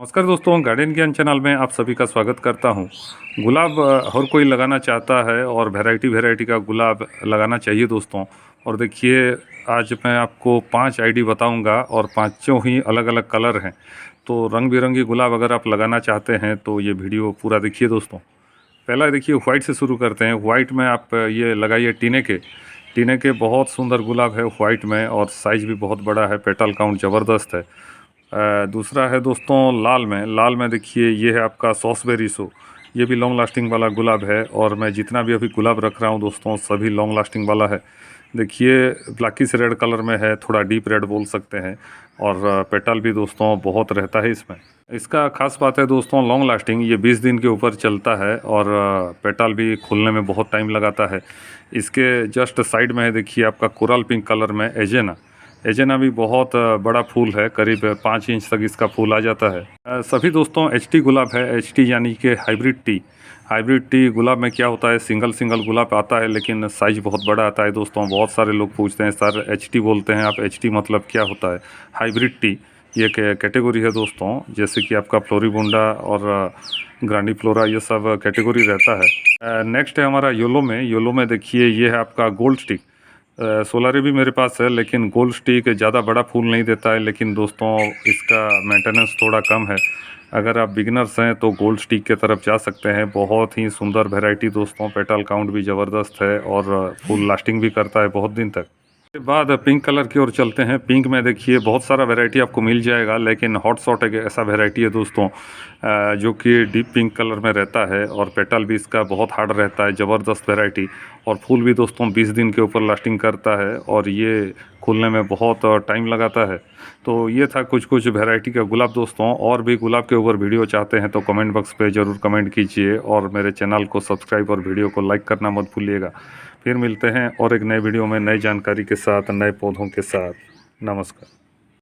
नमस्कार दोस्तों, गार्डन ज्ञान चैनल में आप सभी का स्वागत करता हूं। गुलाब हर कोई लगाना चाहता है और वैरायटी का गुलाब लगाना चाहिए दोस्तों। और देखिए, आज मैं आपको 5 आईडी बताऊंगा और पांचों ही अलग अलग कलर हैं। तो रंग बिरंगी गुलाब अगर आप लगाना चाहते हैं तो ये वीडियो पूरा देखिए दोस्तों। पहला देखिए, वाइट से शुरू करते हैं। वाइट में आप ये लगाइए टीने के बहुत सुंदर गुलाब है वाइट में, और साइज़ भी बहुत बड़ा है, पेटल काउंट ज़बरदस्त है। दूसरा है दोस्तों लाल में देखिए, ये है आपका सॉसबेरी शो। ये भी लॉन्ग लास्टिंग वाला गुलाब है, और मैं जितना भी अभी गुलाब रख रहा हूँ दोस्तों सभी लॉन्ग लास्टिंग वाला है। देखिए, ब्लैकिश रेड कलर में है, थोड़ा डीप रेड बोल सकते हैं, और पेटल भी दोस्तों बहुत रहता है इसमें। इसका खास बात है दोस्तों लॉन्ग लास्टिंग, ये 20 दिन के ऊपर चलता है, और पेटल भी खुलने में बहुत टाइम लगाता है। इसके जस्ट साइड में है देखिए आपका कोरल पिंक कलर में एजेना भी बहुत बड़ा फूल है, करीब 5 इंच तक इसका फूल आ जाता है। सभी दोस्तों एचटी गुलाब है, एचटी यानी कि हाइब्रिड टी गुलाब में क्या होता है, सिंगल गुलाब आता है लेकिन साइज बहुत बड़ा आता है दोस्तों। बहुत सारे लोग पूछते हैं सर एचटी बोलते हैं आप, एचटी मतलब क्या होता है। हाइब्रिड टी ये कैटेगरी है दोस्तों, जैसे कि आपका फ्लोरिबुंडा और ग्रांडीफ्लोरा ये सब कैटेगरी रहता है। नेक्स्ट है हमारा येलो में देखिए, ये है आपका गोल्ड स्टिक। सोलारी भी मेरे पास है, लेकिन गोल्ड स्टिक ज़्यादा बड़ा फूल नहीं देता है, लेकिन दोस्तों इसका मेंटेनेंस थोड़ा कम है। अगर आप बिगिनर्स हैं तो गोल्ड स्टिक के तरफ जा सकते हैं। बहुत ही सुंदर वैरायटी दोस्तों, पेटल काउंट भी ज़बरदस्त है, और फूल लास्टिंग भी करता है बहुत दिन तक। के बाद पिंक कलर की ओर चलते हैं। पिंक में देखिए बहुत सारा वैरायटी आपको मिल जाएगा, लेकिन हॉट शॉट एक ऐसा वैरायटी है दोस्तों जो कि डीप पिंक कलर में रहता है, और पेटल भी इसका बहुत हार्ड रहता है, ज़बरदस्त वैरायटी। और फूल भी दोस्तों 20 दिन के ऊपर लास्टिंग करता है, और ये खुलने में बहुत टाइम लगाता है। तो ये था कुछ वैरायटी का गुलाब दोस्तों। और भी गुलाब के ऊपर वीडियो चाहते हैं तो कमेंट बॉक्स पे ज़रूर कमेंट कीजिए, और मेरे चैनल को सब्सक्राइब और वीडियो को लाइक करना मत भूलिएगा। फिर मिलते हैं और एक नए वीडियो में नई जानकारी के साथ, नए पौधों के साथ। नमस्कार।